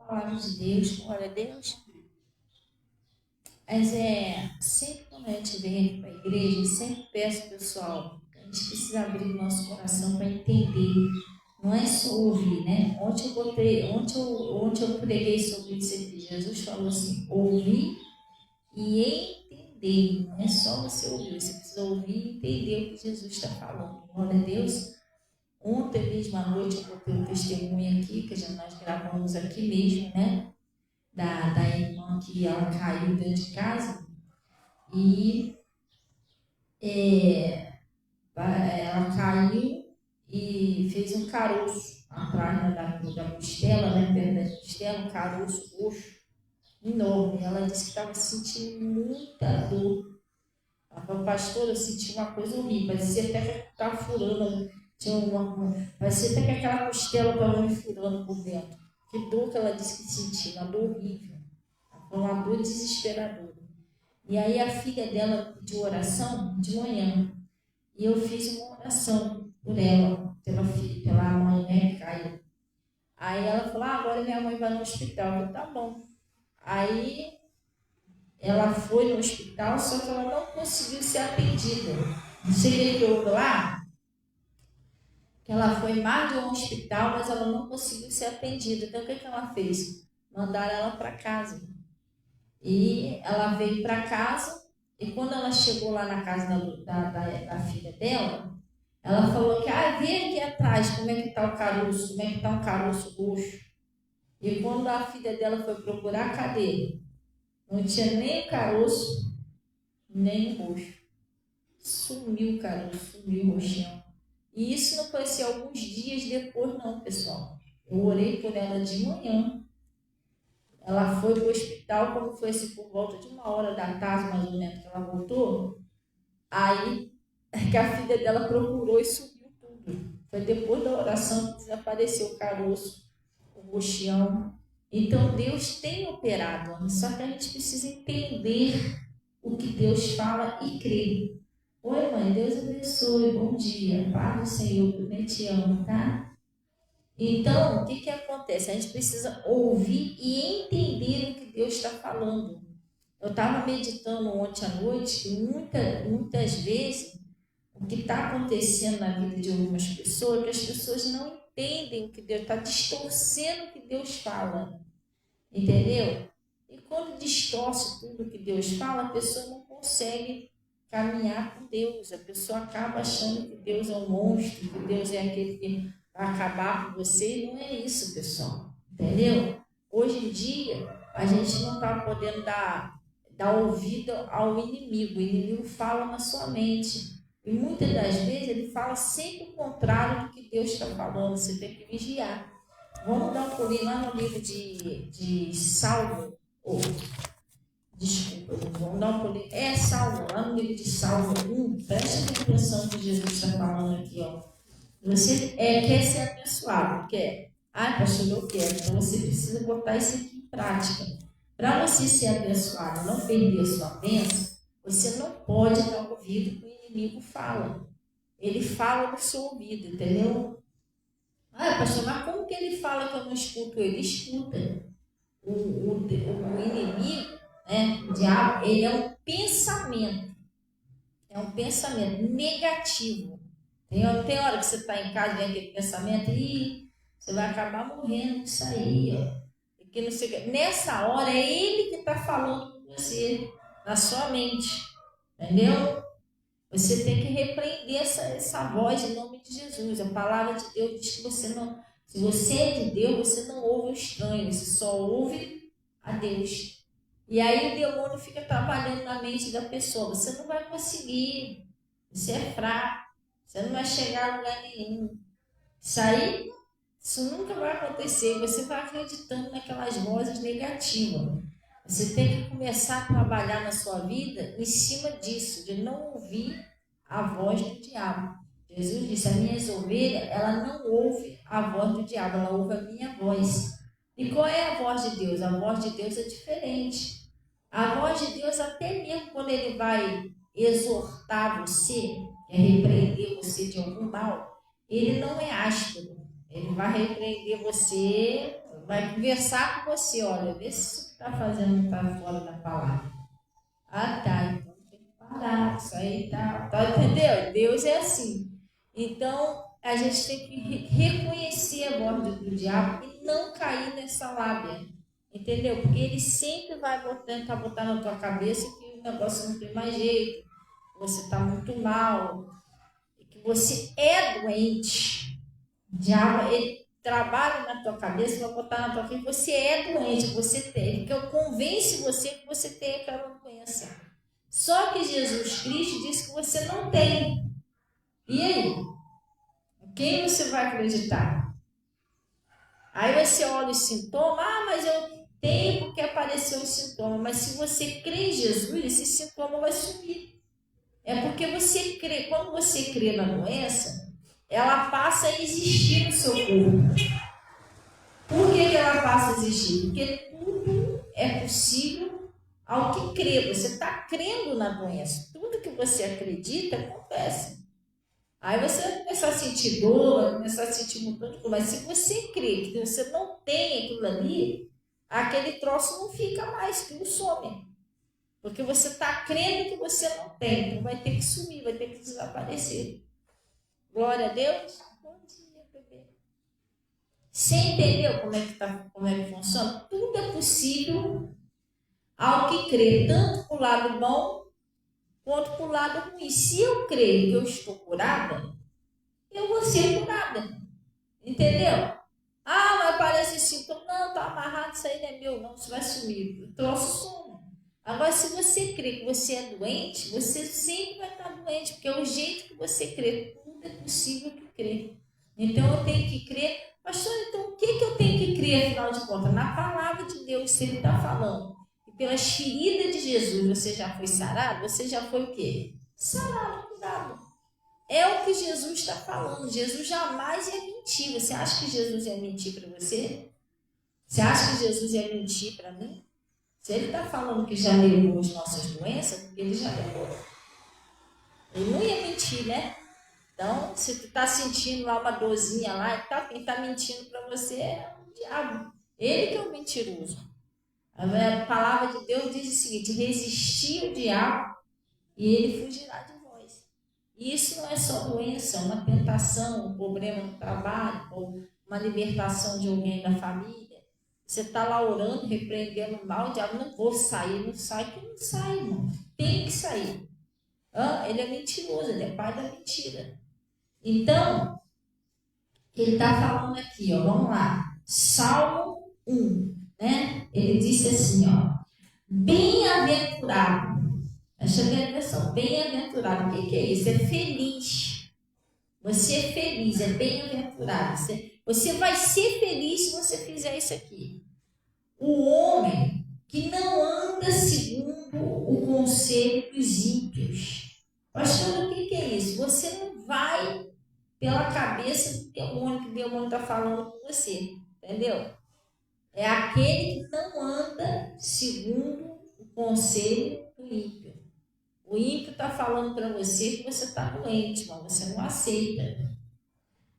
palavra de Deus, glória a Deus. Mas sempre quando a gente vem aqui para a igreja, eu sempre peço, pessoal, que a gente precisa abrir o nosso coração para entender. Não é só ouvir, né? Ontem eu preguei sobre isso aqui. Jesus falou assim, ouvir e entender. Não é só você ouvir, você precisa ouvir e entender o que Jesus está falando. Glória a Deus. Ontem mesmo à noite eu botei um testemunho aqui, que nós gravamos aqui mesmo, né? Da irmã que ela caiu dentro de casa e ela caiu e fez um caroço atrás da costela, né? Perto da costela, um caroço roxo enorme. Ela disse que estava sentindo muita dor. Ela falou, pastor, eu senti uma coisa horrível, parecia até que estava furando, parecia até que aquela costela estava me furando por dentro. Que dor que ela disse que sentia, uma dor horrível. Foi uma dor desesperadora. E aí a filha dela pediu oração de manhã. E eu fiz uma oração por ela, pela mãe, né, que caiu. Aí ela falou, agora minha mãe vai no hospital. Eu falei, tá bom. Aí ela foi no hospital, só que ela não conseguiu ser atendida. Não sei o que houve lá, que ela foi mais de um hospital, mas ela não conseguiu ser atendida. Então o que ela fez? Mandaram ela para casa. E ela veio para casa, e quando ela chegou lá na casa da filha dela, ela falou que, vem aqui atrás, como é que está o caroço, como é que está um caroço roxo. E quando a filha dela foi procurar, cadê? Não tinha nem o caroço, nem o roxo. Sumiu o caroço, sumiu o roxinho. E isso não foi assim alguns dias depois, não, pessoal. Eu orei por ela de manhã. Ela foi para o hospital, quando foi assim, por volta de 1h da tarde, mais ou menos, que ela voltou. Aí, que a filha dela procurou e sumiu tudo. Foi depois da oração que desapareceu o caroço, o roxião. Então, Deus tem operado, só que a gente precisa entender o que Deus fala e crer. Oi, mãe, Deus abençoe, bom dia. Paz do Senhor, eu também te amo, tá? Então, o que acontece? A gente precisa ouvir e entender o que Deus está falando. Eu estava meditando ontem à noite que muitas vezes o que está acontecendo na vida de algumas pessoas é que as pessoas não entendem o que Deus está distorcendo o que Deus fala. Entendeu? E quando distorce tudo o que Deus fala, a pessoa não consegue caminhar com Deus. A pessoa acaba achando que Deus é um monstro, que Deus é aquele que vai acabar com você. E não é isso, pessoal. Entendeu? Hoje em dia, a gente não está podendo dar ouvido ao inimigo. O inimigo fala na sua mente. E muitas das vezes ele fala sempre o contrário do que Deus está falando. Você tem que vigiar. Vamos dar um pulinho lá no livro de Salmo. Desculpa, vamos dar um pulinho. Salmo, lá no livro de Salmo 1. Preste atenção que Jesus está falando aqui, ó. Você quer ser abençoado, quer? Pastor, eu quero. Então você precisa botar isso aqui em prática. Para você ser abençoado, não perder a sua bênção, você não pode dar ouvido que o inimigo fala. Ele fala no seu ouvido, entendeu? Pastor, mas como que ele fala que eu não escuto? Ele escuta. O inimigo, né, o diabo, ele é um pensamento. É um pensamento negativo. Tem hora que você está em casa e vem aquele pensamento e você vai acabar morrendo com isso aí. Porque não sei, nessa hora é ele que está falando com você, na sua mente. Entendeu? Você tem que repreender essa voz em nome de Jesus. A palavra de Deus diz que você não, se você é de Deus, você não ouve o estranho, você só ouve a Deus. E aí o demônio fica trabalhando na mente da pessoa. Você não vai conseguir. Você é fraco. Você não vai chegar a lugar nenhum. Isso nunca vai acontecer. Você vai acreditando naquelas vozes negativas. Você tem que começar a trabalhar na sua vida em cima disso, de não ouvir a voz do diabo. Jesus disse, as minhas ovelhas, ela não ouve a voz do diabo, ela ouve a minha voz. E qual é a voz de Deus? A voz de Deus é diferente. A voz de Deus, até mesmo quando ele vai exortar você, repreender você de algum mal, ele não é áspero. Ele vai repreender você vai conversar com você, olha, vê se isso que está fazendo não está fora da palavra. Ah, tá, então tem que parar, isso aí tá, entendeu? Deus é assim. Então, a gente tem que reconhecer a voz do diabo e não cair nessa lábia, entendeu? Porque ele sempre vai tentar botar na tua cabeça que o negócio não tem mais jeito, que você está muito mal, que você é doente. O diabo, ele trabalha na tua cabeça, vai botar na tua cabeça que você é doente, você tem, que eu convence você que você tem aquela doença. Só que Jesus Cristo disse que você não tem. E aí? Quem você vai acreditar? Aí você olha os sintomas, mas eu tenho porque apareceu os sintomas. Mas se você crê em Jesus, esse sintoma vai sumir. É porque você crê. Quando você crê na doença, ela passa a existir no seu corpo. Por que ela passa a existir? Porque tudo é possível ao que crê. Você está crendo na doença. Tudo que você acredita acontece. Aí você vai começar a sentir dor, vai começar a sentir um montão de coisa. Mas se você crê que você não tem aquilo ali, aquele troço não fica mais, aquilo some. Porque você está crendo que você não tem. Então vai ter que sumir, vai ter que desaparecer. Glória a Deus. Bom dia, bebê. Você entendeu como é que funciona? Tudo é possível ao que crê, tanto para o lado bom quanto para o lado ruim. Se eu creio que eu estou curada, eu vou ser curada. Entendeu? Ah, mas parece sintoma. Não, tá amarrado, isso aí não é meu, não. Isso vai sumir. O troço some. Agora, se você crê que você é doente, você sempre vai estar doente, porque é o jeito que você crê. Tudo é possível que crê. Então, eu tenho que crer. Pastor, então o que eu tenho que crer, afinal de contas? Na palavra de Deus, se ele está falando. E pelas feridas de Jesus, você já foi sarado? Você já foi o quê? Sarado, curado. É o que Jesus está falando. Jesus jamais ia mentir. Você acha que Jesus ia mentir para você? Você acha que Jesus ia mentir para mim? Se ele está falando que já levou as nossas doenças, ele já levou. Ele não ia mentir, né? Então, se tu está sentindo lá uma dorzinha lá e tal, quem está mentindo para você é o diabo. Ele que é o mentiroso. A palavra de Deus diz o seguinte: resistir ao diabo e ele fugirá de vós. E isso não é só doença, é uma tentação, um problema no trabalho, ou uma libertação de alguém da família. Você está lá orando, repreendendo o mal, o diabo, não vou sair, não sai, que não sai, irmão. Tem que sair. Ele é mentiroso, ele é pai da mentira. Então, ele está falando aqui, ó, vamos lá. Salmo 1, né? Ele disse assim, ó. Bem-aventurado. Deixa eu ver a versão. Bem-aventurado. O que é isso? É feliz. Você é feliz, é bem-aventurado. Você vai ser feliz se você fizer isso aqui. O homem que não anda segundo o conselho dos ímpios. Pastor, o que é isso? Você não vai pela cabeça do demônio, que o demônio está falando com você. Entendeu? É aquele que não anda segundo o conselho do ímpio. O ímpio está falando para você que você está doente, mas você não aceita.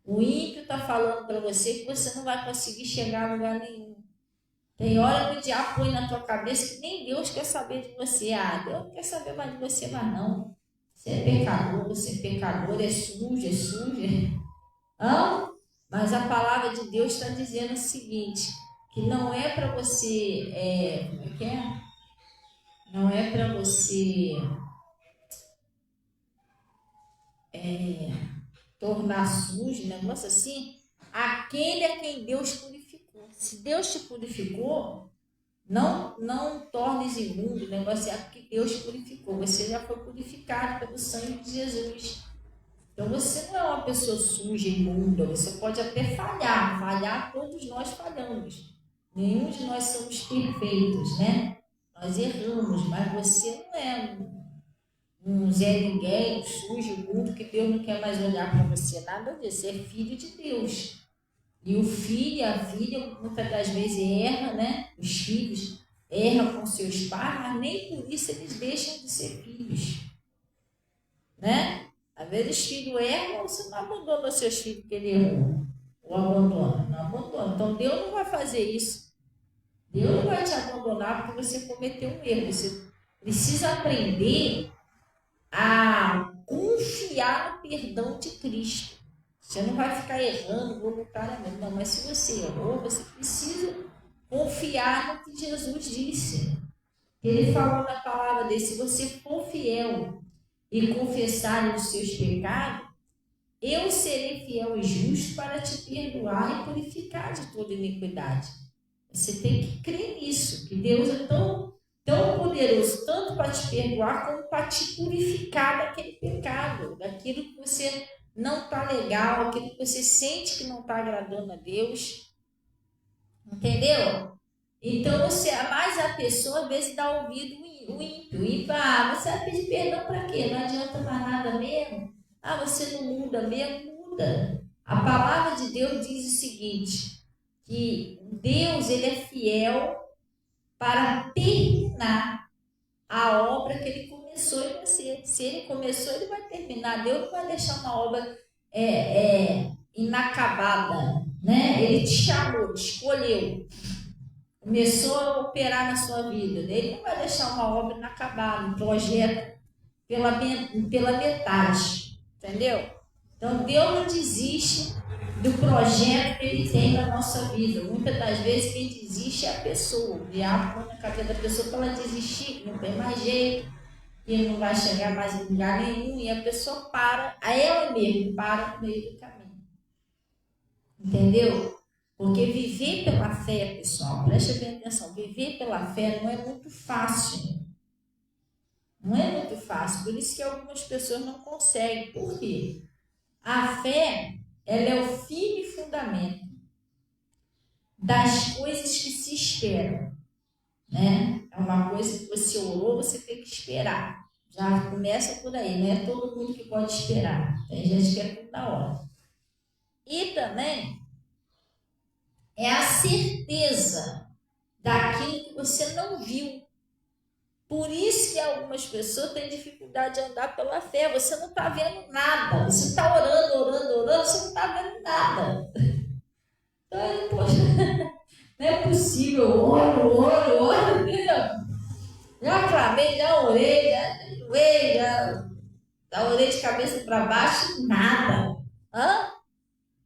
O ímpio está falando para você que você não vai conseguir chegar a lugar nenhum. Tem hora que o diabo põe na tua cabeça que nem Deus quer saber de você. Ah, Deus não quer saber mais de você, mas não. Você é pecador, é sujo, é suja. Mas a palavra de Deus está dizendo o seguinte, que não é para você, como é que é? Não é para você tornar sujo, negócio assim, aquele a quem Deus purificou. Se Deus te purificou, não tornes imundo, o negócio é que Deus purificou. Você já foi purificado pelo sangue de Jesus. Então você não é uma pessoa suja, imunda, você pode até falhar todos nós falhamos. Nenhum de nós somos perfeitos, né? Nós erramos, mas você não é um Zé Ninguém, um sujo, imundo, que Deus não quer mais olhar para você. Nada disso, você é filho de Deus. E o filho e a filha, muitas das vezes erra, né? Os filhos erram com seus pais, mas nem por isso eles deixam de ser filhos, né? Às vezes os filhos erram, você não abandona os seus filhos porque ele errou. Ou abandona? Não abandona. Então Deus não vai fazer isso. Deus não vai te abandonar porque você cometeu um erro. Você precisa aprender a confiar no perdão de Cristo. Você não vai ficar errando voluntariamente, não. Mas se você errou, você precisa confiar no que Jesus disse. Ele falou na palavra dele: se você for fiel e confessar os seus pecados, eu serei fiel e justo para te perdoar e purificar de toda iniquidade. Você tem que crer nisso, que Deus é tão poderoso, tanto para te perdoar, como para te purificar daquele pecado, daquilo que você não está legal, aquilo que você sente que não está agradando a Deus. Entendeu? Então, mas a pessoa às vezes dá ouvido o ímpio. E fala, você vai pedir perdão para quê? Não adianta mais nada mesmo? Você não muda mesmo? Muda. A palavra de Deus diz o seguinte, que Deus, ele é fiel para terminar a obra que ele começou em você. Se ele começou, ele vai terminar. Deus não vai deixar uma obra inacabada, né? Ele te chamou, te escolheu, começou a operar na sua vida. Ele não vai deixar uma obra inacabada, um projeto pela metade, entendeu? Então Deus não desiste do projeto que ele tem na nossa vida. Muitas das vezes quem desiste é a pessoa. O diabo põe na cabeça da pessoa para ela desistir, que não tem mais jeito, que não vai chegar mais em lugar nenhum, e a pessoa para, a ela mesma para no meio do caminho. Entendeu? Porque viver pela fé, pessoal, preste bem atenção, viver pela fé não é muito fácil. Não é muito fácil, por isso que algumas pessoas não conseguem. Por quê? A fé, ela é o firme fundamento das coisas que se esperam, né? É uma coisa que você orou, você tem que esperar. Já começa por aí, não é todo mundo que pode esperar. Tem gente que é tudo na hora. E também é a certeza daquilo que você não viu. Por isso que algumas pessoas têm dificuldade de andar pela fé. Você não está vendo nada. Você está orando, você não está vendo nada. Então, poxa, não é possível. Oro, entendeu? Já clamei, já orei, já orei de cabeça para baixo, nada.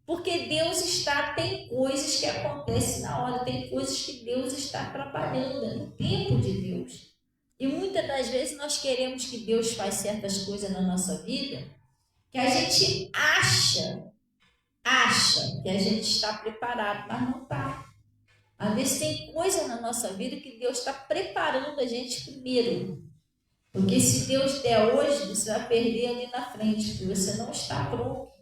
Porque Deus tem coisas que acontecem na hora, tem coisas que Deus está trabalhando no tempo de Deus. E muitas das vezes nós queremos que Deus faça certas coisas na nossa vida, que a gente acha que a gente está preparado, mas não está. Às vezes tem coisa na nossa vida que Deus está preparando a gente primeiro. Porque se Deus der hoje, você vai perder ali na frente, porque você não está pronto.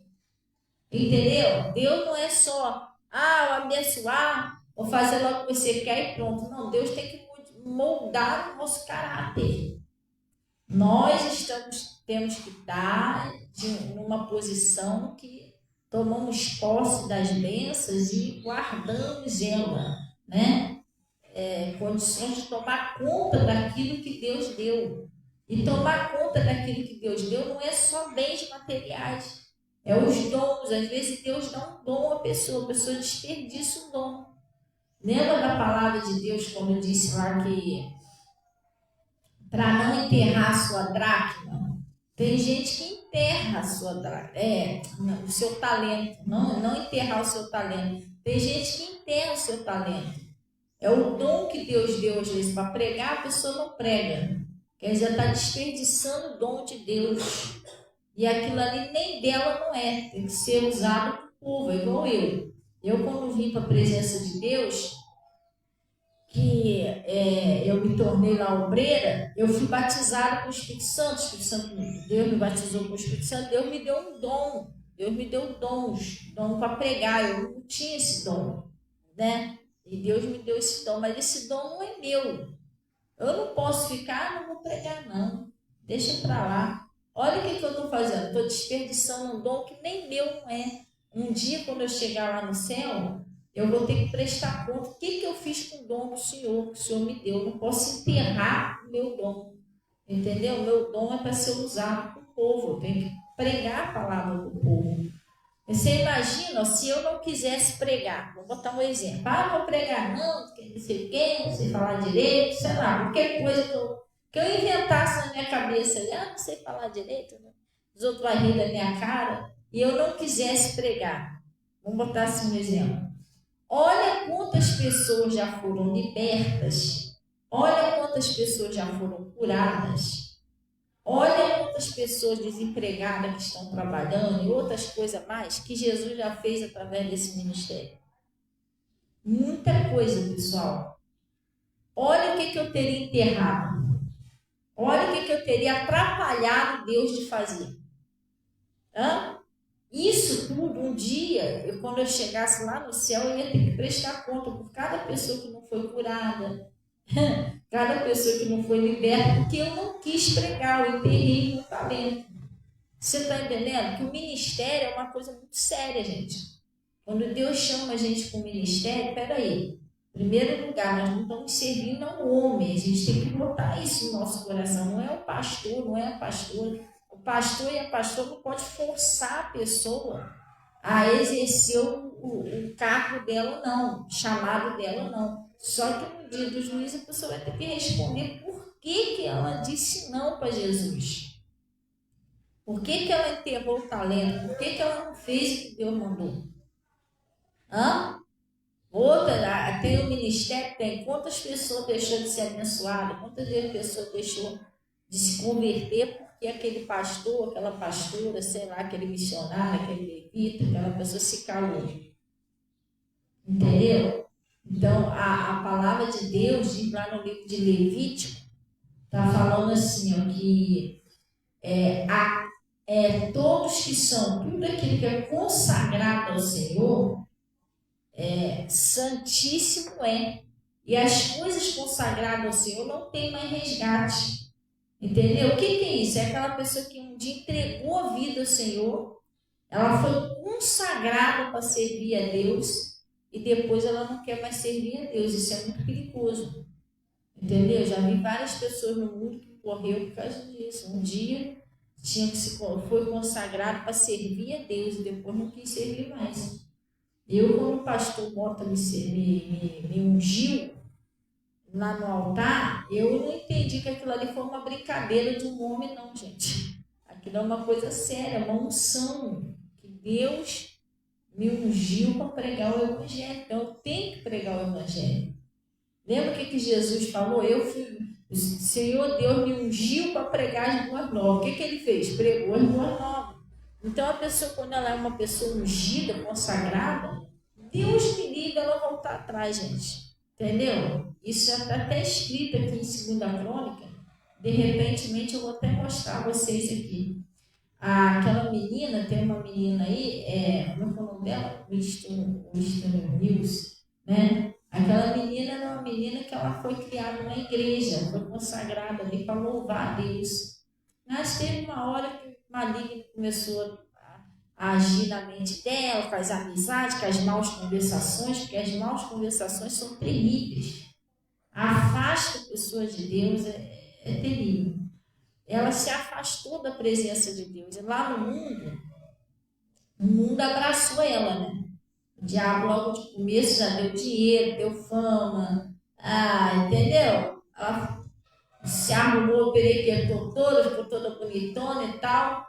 Entendeu? Deus não é só, abençoar, ou fazer logo o que você quer e pronto. Não, Deus tem que moldar o nosso caráter. Nós temos que estar numa posição que tomamos posse das bênçãos e guardamos ela, né? Condições de tomar conta daquilo que Deus deu. E tomar conta daquilo que Deus deu não é só bens materiais. É os dons. Às vezes Deus dá um dom à pessoa, a pessoa desperdiça um dom. Lembra da palavra de Deus quando disse lá que para não enterrar a sua dracma? Tem gente que enterra a sua dracma, o seu talento, não enterrar o seu talento. Tem gente que enterra o seu talento. É o dom que Deus deu às vezes para pregar, a pessoa não prega. Quer dizer, está desperdiçando o dom de Deus. E aquilo ali nem dela não é, tem que ser usado para o povo, igual eu. Eu, quando vim para a presença de Deus, que eu me tornei lá obreira, eu fui batizada com o Espírito Santo. Deus me batizou com o Espírito Santo, Deus me deu um dom, Deus me deu dom para pregar, eu não tinha esse dom, né? E Deus me deu esse dom, mas esse dom não é meu. Eu não posso ficar, não vou pregar não, deixa para lá. Olha o que eu estou fazendo, estou desperdiçando um dom que nem meu não é. Um dia, quando eu chegar lá no céu, eu vou ter que prestar conta o que eu fiz com o dom do Senhor, que o Senhor me deu. Eu não posso enterrar o meu dom, entendeu? O meu dom é para ser usado para o povo, eu tenho que pregar a palavra para o povo. Você imagina, ó, se eu não quisesse pregar, vou botar um exemplo. Ah, não vou pregar não, porque não sei o quê, não sei falar direito, sei lá, qualquer coisa que eu inventasse na minha cabeça, não sei falar direito, né? Os outros vão rir da minha cara, e eu não quisesse pregar. Vamos botar assim um exemplo. Olha quantas pessoas já foram libertas, olha quantas pessoas já foram curadas, olha quantas pessoas desempregadas que estão trabalhando e outras coisas mais que Jesus já fez através desse ministério. Muita coisa, pessoal. Olha o que eu teria enterrado. Olha o que eu teria atrapalhado Deus de fazer. Hã? Isso tudo, um dia, quando eu chegasse lá no céu, eu ia ter que prestar conta por cada pessoa que não foi curada, cada pessoa que não foi liberta, porque eu não quis pregar, eu enterrei meu talento. Você está entendendo? Que o ministério é uma coisa muito séria, gente. Quando Deus chama a gente para o ministério, peraí. Em primeiro lugar, nós não estamos servindo ao homem. A gente tem que botar isso no nosso coração. Não é o pastor, não é a pastora. O pastor e a pastora não pode forçar a pessoa a exercer o cargo dela, não. O chamado dela, não. Só que no dia do juízo, a pessoa vai ter que responder por que ela disse não para Jesus. Por que ela enterrou o talento? Por que ela não fez o que Deus mandou? Hã? Outra, tem o ministério, tem quantas pessoas deixou de ser abençoada, quantas pessoas deixou de se converter porque aquele pastor, aquela pastora, sei lá, aquele missionário, aquele levita, aquela pessoa se calou. Entendeu? Então, a palavra de Deus, diz lá no livro de Levítico, está falando assim, ó, que todos que são, tudo aquilo que é consagrado ao Senhor, santíssimo é. E as coisas consagradas ao Senhor não tem mais resgate. Entendeu? O que é isso? É aquela pessoa que um dia entregou a vida ao Senhor, ela foi consagrada para servir a Deus e depois ela não quer mais servir a Deus. Isso é muito perigoso. Entendeu? Já vi várias pessoas no mundo que morreram por causa disso. Um dia foi consagrado para servir a Deus e depois não quis servir mais. Eu, quando o pastor Mota me ungiu lá no altar, eu não entendi que aquilo ali foi uma brincadeira de um homem, não, gente. Aquilo é uma coisa séria, uma unção que Deus me ungiu para pregar o Evangelho. Então, eu tenho que pregar o Evangelho. Lembra o que Jesus falou? O Senhor Deus me ungiu para pregar as boas novas. O que ele fez? Pregou as boas novas. Então, a pessoa, quando ela é uma pessoa ungida, consagrada, Deus me livre ela voltar atrás, gente. Entendeu? Isso está até escrito aqui em 2 Crônica. De repente, eu vou até mostrar a vocês aqui. Aquela menina, tem uma menina aí, como é que é o nome dela? Winston News, né? Aquela menina era uma menina que ela foi criada na igreja, foi consagrada ali para louvar a Deus. Mas teve uma hora que o maligno começou a agir na mente dela, com as amizades, com as maus conversações, porque as maus conversações são terríveis. Afasta a pessoa de Deus, é terrível. Ela se afastou da presença de Deus. E lá no mundo, o mundo abraçou ela, né? O diabo logo de começo já deu dinheiro, deu fama, entendeu? Ela se arrumou, perequetou toda, ficou toda bonitona e tal.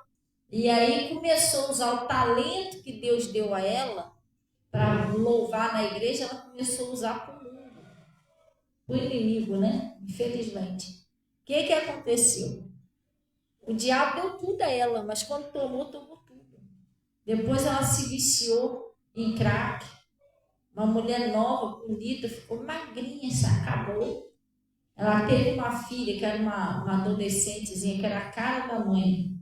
E aí começou a usar o talento que Deus deu a ela para louvar na igreja, ela começou a usar para o mundo, para o inimigo, né? Infelizmente. O que aconteceu? O diabo deu tudo a ela, mas quando tomou tudo. Depois ela se viciou em crack. Uma mulher nova, bonita, ficou magrinha, se acabou. Ela teve uma filha que era uma adolescentezinha, que era a cara da mãe.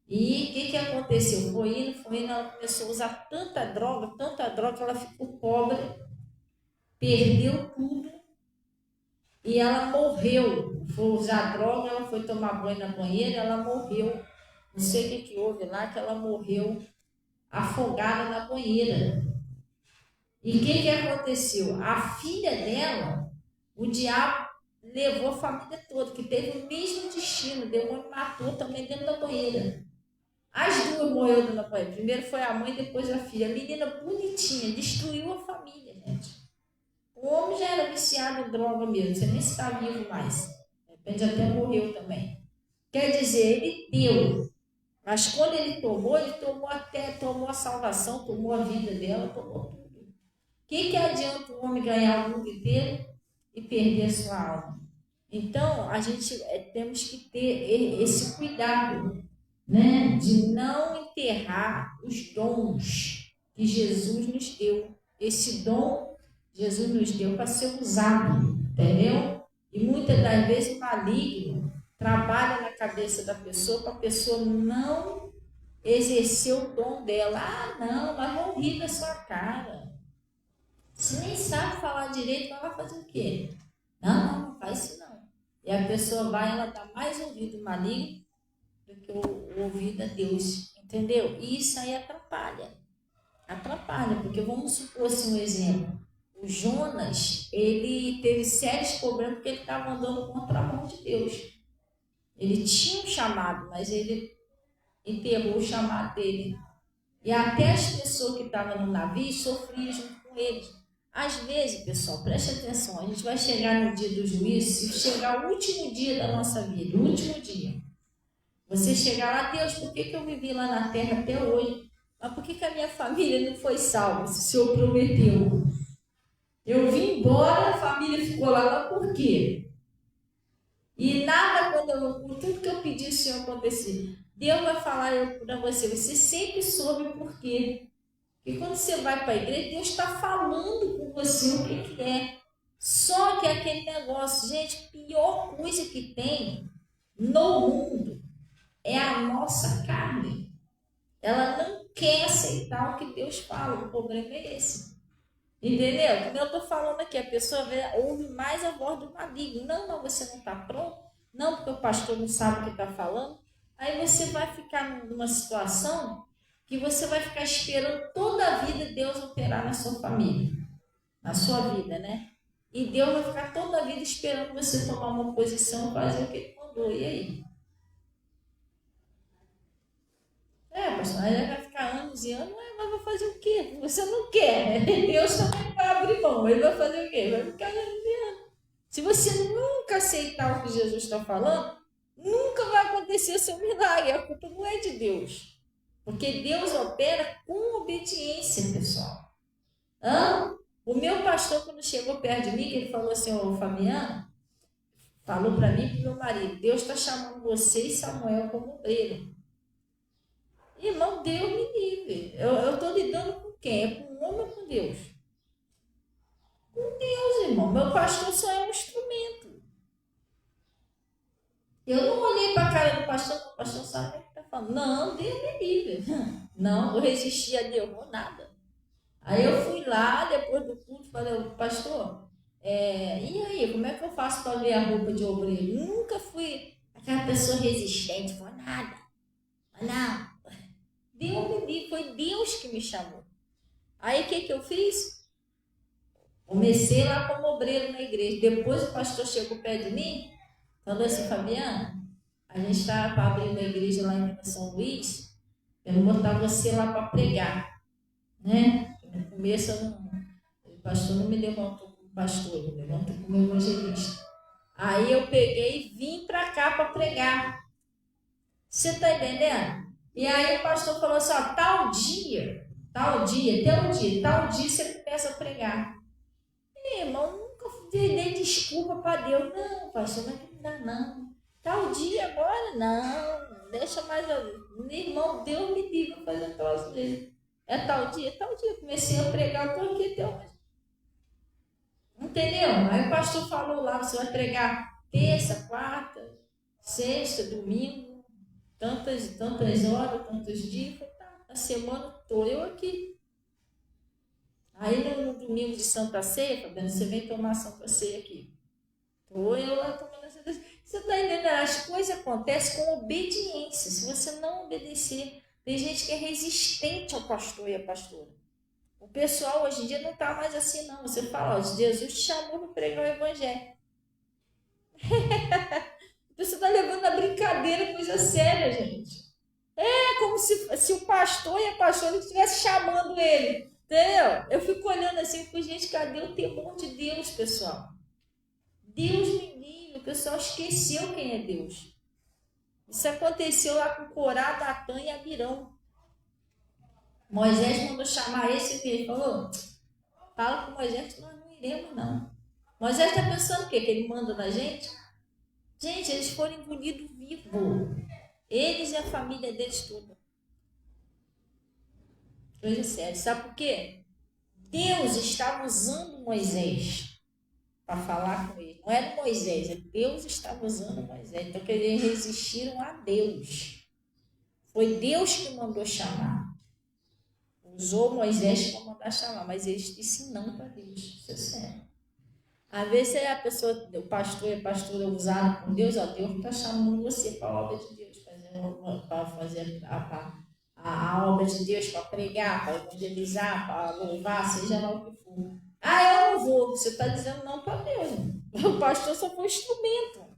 E o que aconteceu? Foi indo, ela começou a usar tanta droga, que ela ficou pobre, perdeu tudo e ela morreu. Foi usar droga, ela foi tomar banho na banheira, ela morreu. Não sei o que houve lá, que ela morreu afogada na banheira. E o que aconteceu? A filha dela, o diabo levou a família toda, que teve o mesmo destino, o demônio matou também dentro da banheira. As duas morreram dando apanhada. Primeiro foi a mãe, depois a filha. A menina bonitinha, destruiu a família, gente. O homem já era viciado em droga mesmo, você nem está vivo mais. De repente até morreu também. Quer dizer, ele deu. Mas quando ele tomou tomou a salvação, tomou a vida dela, tomou tudo. O que adianta o homem ganhar o mundo inteiro e perder a sua alma? Então, a gente temos que ter esse cuidado, né, de não enterrar os dons que Jesus nos deu. Esse dom Jesus nos deu para ser usado, entendeu? E muitas das vezes o maligno trabalha na cabeça da pessoa para a pessoa não exercer o dom dela. Ah, não, mas vão rir da sua cara. Se nem sabe falar direito, vai fazer o quê? Não faz isso não. E a pessoa ela dá mais ouvido maligno do que o ouvido a Deus, entendeu? E isso aí atrapalha, porque vamos supor assim um exemplo. O Jonas, ele teve sérios problemas porque ele estava andando contra a mão de Deus. Ele tinha um chamado, mas ele enterrou o chamado dele. E até as pessoas que estavam no navio sofriam junto com eles. Às vezes, pessoal, preste atenção, a gente vai chegar no dia do juízo, se chegar o último dia da nossa vida, o último dia. Você chegar lá, Deus, por que eu vivi lá na terra até hoje? Mas por que a minha família não foi salva, se o Senhor prometeu? Eu vim embora, a família ficou lá, mas por quê? E nada, tudo que eu pedi, o Senhor acontecia. Deus vai falar para você, você sempre soube por quê. E quando você vai para a igreja, Deus está falando com você o que é. Só que aquele negócio, gente, pior coisa que tem no mundo é a nossa carne. Ela não quer aceitar o que Deus fala, o problema é esse. Entendeu? Como eu estou falando aqui, a pessoa ouve mais a voz do maligno. Não, você não está pronto. Não, porque o pastor não sabe o que está falando. Aí você vai ficar numa situação que você vai ficar esperando toda a vida Deus operar na sua família, na sua vida, né? E Deus vai ficar toda a vida esperando você tomar uma posição e fazer o que Ele mandou. E aí? Pastor, aí vai ficar anos e anos, mas vai fazer o quê? Você não quer, né? Deus também vai abrir mão, Ele vai fazer o quê? Vai ficar anos e anos. Se você nunca aceitar o que Jesus está falando, nunca vai acontecer o seu milagre. A culpa não é de Deus. Porque Deus opera com obediência, pessoal. O meu pastor, quando chegou perto de mim, ele falou assim, ô Fabiano, falou para mim e para o meu marido, Deus está chamando você e Samuel como obreiro. Irmão, Deus me livre. Eu estou lidando com quem? É com o homem ou com Deus? Com Deus, irmão. Meu pastor só é um instrumento. Eu não olhei para a cara do pastor, o pastor sabe o que está falando. Não, Deus me livre. Não, vou resistir a Deus, vou nada. Aí eu fui lá, depois do culto, falei, pastor, e aí, como é que eu faço para ver a roupa de obreiro? Nunca fui aquela pessoa resistente, vou nada. Não. Deus me livre, foi Deus que me chamou. Aí o que eu fiz? Comecei lá como obreiro na igreja. Depois o pastor chegou perto de mim, falou assim, Fabiana, a gente está para abrir uma igreja lá em São Luís, eu vou botar você lá para pregar, né? No começo o pastor não me levantou como pastor, me levantou como evangelista. Aí eu peguei e vim para cá para pregar. Você está entendendo? E aí o pastor falou assim, tal dia, tal dia você começa a pregar. Irmão, nunca dei desculpa para Deus. Não, pastor, mas não dá não. Tal dia agora, não. Deixa mais... Irmão, Deus me livre fazer um troço dele. É tal dia. Comecei a pregar, eu estou aqui até hoje. Entendeu? Aí o pastor falou lá, você vai pregar terça, quarta, sexta, domingo, tantas horas, tantos dias. Tá, a semana estou eu aqui. Aí no domingo de Santa Ceia, Fabiana, você vem tomar Santa Ceia aqui. Estou eu lá tomando Santa Ceia. Você está entendendo? As coisas acontecem com obediência. Se você não obedecer, tem gente que é resistente ao pastor e à pastora. O pessoal hoje em dia não está mais assim, não. Você fala, Jesus te chamou para pregar o evangelho. Você está levando a brincadeira, coisa séria, gente. É como se o pastor e a pastora estivessem chamando ele. Entendeu? Eu fico olhando assim, por gente, cadê o temor de Deus, pessoal? Deus me livre, o pessoal esqueceu quem é Deus. Isso aconteceu lá com Corá, Datã e Abirão. Moisés mandou chamar esse aqui, ele falou, fala com Moisés que nós não iremos não. Moisés está pensando o quê? Que ele manda na gente? Gente, eles foram engolidos vivos. Eles e a família deles toda. Coisa séria. Sabe por quê? Deus estava usando Moisés para falar com ele. Não era Moisés, é Deus estava usando Moisés. Então, que eles resistiram a Deus. Foi Deus que mandou chamar. Usou Moisés para mandar chamar, mas eles disseram não para Deus. Isso é sério. Às vezes a pessoa, o pastor e a pastora usado por Deus, ó, Deus está chamando você para a obra de Deus, para fazer a obra de Deus, para pregar, para evangelizar, para louvar, seja lá o que for. Ah, eu não vou. Você está dizendo não para Deus. O pastor só foi instrumento.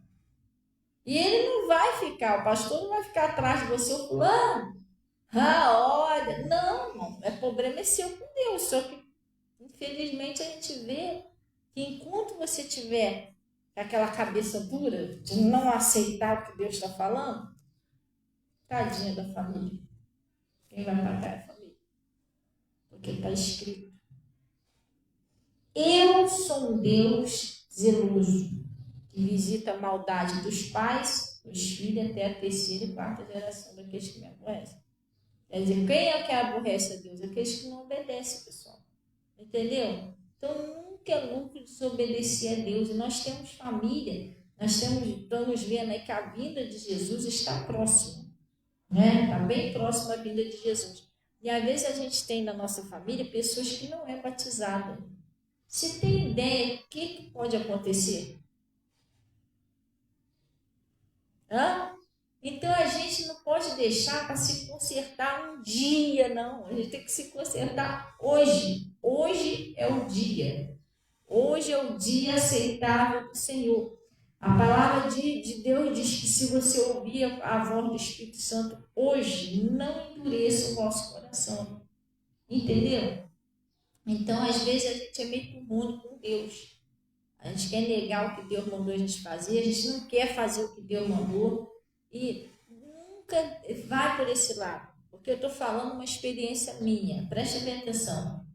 E ele não vai ficar, o pastor não vai ficar atrás de você, o fulano. Ah, olha. Não, é problema é seu com Deus. Só que, infelizmente, a gente vê que enquanto você tiver aquela cabeça dura de não aceitar o que Deus está falando, tadinha da família. Quem vai pagar é a família. Porque está escrito. Eu sou um Deus zeloso, que visita a maldade dos pais, dos filhos, até a terceira e quarta geração daqueles que me aborrecem. Quer dizer, quem é que aborrece a Deus? Aqueles que não obedecem, pessoal. Entendeu? Então, nunca é lucro desobedecer a Deus. E nós temos família, estamos vendo aí que a vinda de Jesus está próxima. Né? Está bem próxima a vinda de Jesus. E às vezes a gente tem na nossa família pessoas que não é batizada. Você tem ideia do que pode acontecer? Hã? Então a gente não pode deixar para se consertar um dia, não. A gente tem que se consertar hoje. Hoje é o dia. Hoje é o dia aceitável do Senhor. A palavra de Deus diz que se você ouvir a voz do Espírito Santo hoje, não endureça o vosso coração. Entendeu? Então, às vezes, a gente é meio turmônio com Deus. A gente quer negar o que Deus mandou a gente fazer, a gente não quer fazer o que Deus mandou. E nunca vai por esse lado. Porque eu estou falando uma experiência minha. Preste bem atenção.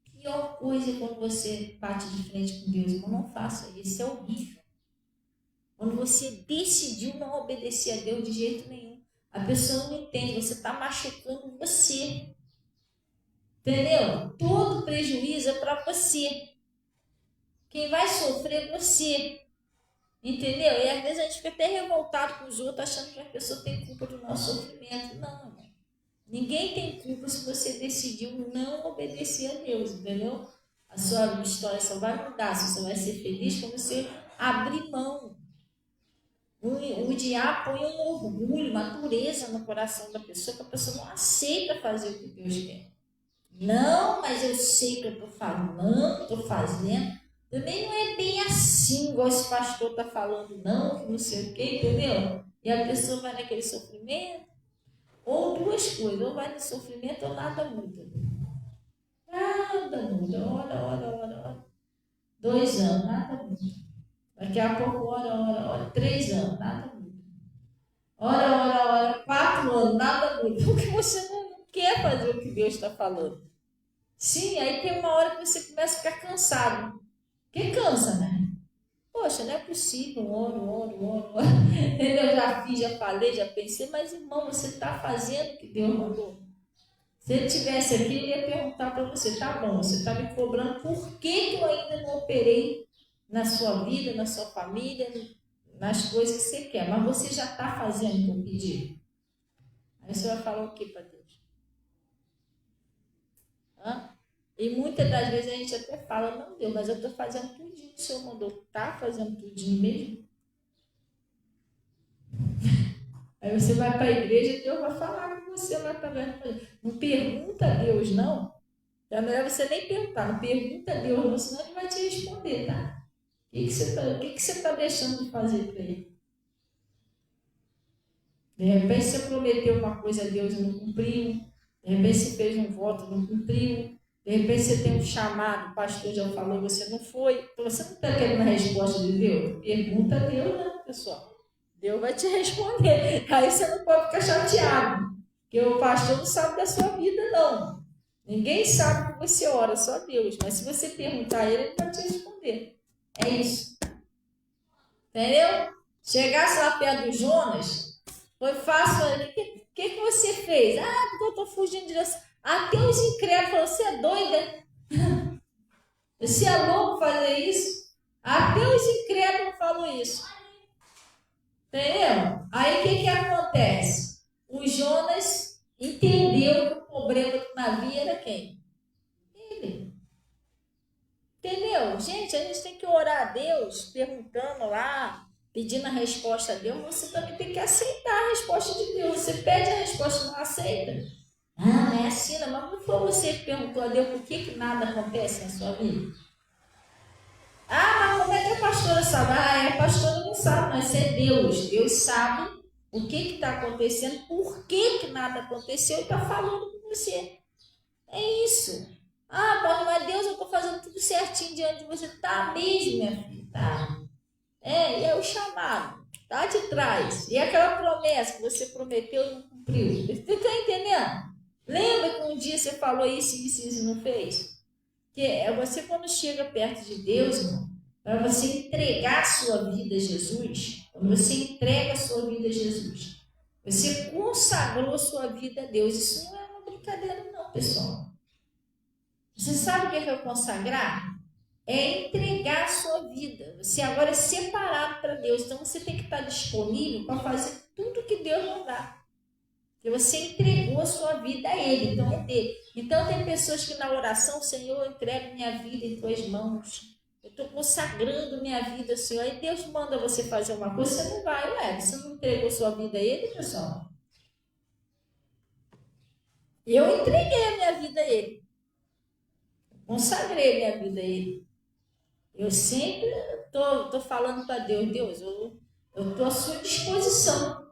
A pior coisa é quando você bate de frente com Deus. Irmão, não faça isso. Isso é horrível. Quando você decidiu não obedecer a Deus de jeito nenhum. A pessoa não entende. Você está machucando você. Entendeu? Todo prejuízo é para você. Quem vai sofrer é você. Entendeu? E às vezes a gente fica até revoltado com os outros, achando que a pessoa tem culpa do nosso sofrimento. Não. Ninguém tem culpa se você decidiu não obedecer a Deus, entendeu? A sua história só vai mudar, você só vai ser feliz quando você abrir mão. O diabo põe um orgulho, uma dureza no coração da pessoa, que a pessoa não aceita fazer o que Deus quer. Não, mas eu sei que eu estou falando, estou fazendo. Também não é bem assim, igual esse pastor está falando, não, que não sei o quê, entendeu? E a pessoa vai naquele sofrimento. Ou duas coisas, ou vai no sofrimento ou nada muda. Nada muda. Ora. 2 anos, nada muda. Daqui a pouco, ora. 3 anos, nada muda. Ora. 4 anos, nada muda. Porque você não quer fazer o que Deus está falando. Sim, aí tem uma hora que você começa a ficar cansado. Porque cansa, né? Poxa, não é possível, oro. Eu já fiz, já falei, já pensei, mas irmão, você está fazendo o que Deus mandou. Se ele estivesse aqui, ele ia perguntar para você, tá bom, você está me cobrando, por que eu ainda não operei na sua vida, na sua família, nas coisas que você quer, mas você já está fazendo o que eu pedi. Aí você vai falar o que para Deus? Hã? E muitas das vezes a gente até fala, não Deus, mas eu estou fazendo tudinho que o Senhor mandou. Está fazendo tudinho mesmo? Aí você vai para a igreja e Deus vai falar com você lá também. Não pergunta a Deus, não. Já não é você nem perguntar, não pergunta a Deus, não, senão ele vai te responder, tá? O que você está deixando de fazer para ele? De repente você prometeu uma coisa a Deus e não cumpriu. De repente você fez um voto e não cumpriu. De repente você tem um chamado, o pastor já falou, você não foi. Então você não está querendo a resposta de Deus? Pergunta a Deus, né, pessoal? Deus vai te responder. Aí você não pode ficar chateado. Porque o pastor não sabe da sua vida, não. Ninguém sabe que você ora, só Deus. Mas se você perguntar a ele, ele vai te responder. É isso. Entendeu? Chegasse lá perto do Jonas, foi fácil. O que você fez? Ah, porque eu estou fugindo de Deus. Até os incrédulos falaram, você é doida? Você é louco fazer isso? Até os incrédulos falam isso. Entendeu? Aí o que acontece? O Jonas entendeu que o problema do navio era quem? Ele. Entendeu? Gente, a gente tem que orar a Deus, perguntando lá, pedindo a resposta a Deus, mas você também tem que aceitar a resposta de Deus. Você pede a resposta e não aceita. Ah, não é assim, não. Mas não foi você que perguntou a Deus por que nada acontece na sua vida? Ah, mas como é que a pastora sabe? Ah, a pastora não sabe, mas é Deus. Deus sabe o que está acontecendo, por que nada aconteceu e está falando com você. É isso. Ah, mas Deus, eu estou fazendo tudo certinho diante de você. Tá mesmo, minha filha, tá. E é o chamado, tá de trás. E aquela promessa que você prometeu e não cumpriu. Você está entendendo? Lembra que um dia você falou isso e não fez? Que é você quando chega perto de Deus, irmão, para você entregar a sua vida a Jesus, quando você entrega a sua vida a Jesus, você consagrou a sua vida a Deus. Isso não é uma brincadeira não, pessoal. Você sabe o que é consagrar? É entregar a sua vida. Você agora é separado para Deus. Então você tem que estar disponível para fazer tudo que Deus mandar. Porque você entregou a sua vida a Ele, então é dele. Então tem pessoas que na oração, Senhor, eu entrego minha vida em tuas mãos. Eu estou consagrando minha vida, Senhor. Aí Deus manda você fazer uma coisa, você não vai, você não entregou sua vida a Ele, pessoal. Eu entreguei a minha vida a Ele. Consagrei minha vida a Ele. Eu sempre estou falando para Deus, Deus, eu estou à sua disposição.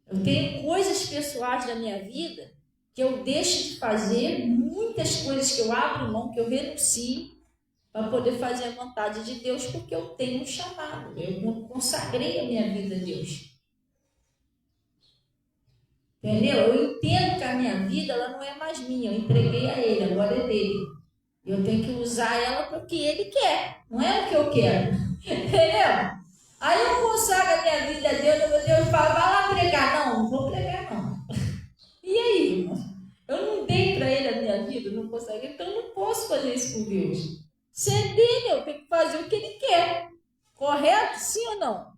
Eu tenho coisas pessoais da minha vida que eu deixo de fazer, muitas coisas que eu abro mão, que eu renuncio, para poder fazer a vontade de Deus, porque eu tenho um chamado. Eu consagrei a minha vida a Deus. Entendeu? Eu entendo que a minha vida ela não é mais minha, eu entreguei a Ele, agora é dele. Eu tenho que usar ela para o que Ele quer, não é o que eu quero. Entendeu? Aí eu consagro a minha vida a Deus, Deus fala, vai lá pregar. Não vou pregar não. E aí, irmão? Eu não dei para Ele a minha vida, não consegui, então eu não posso fazer isso com Deus. Se é dele, eu tenho que fazer o que Ele quer. Correto? Sim ou não?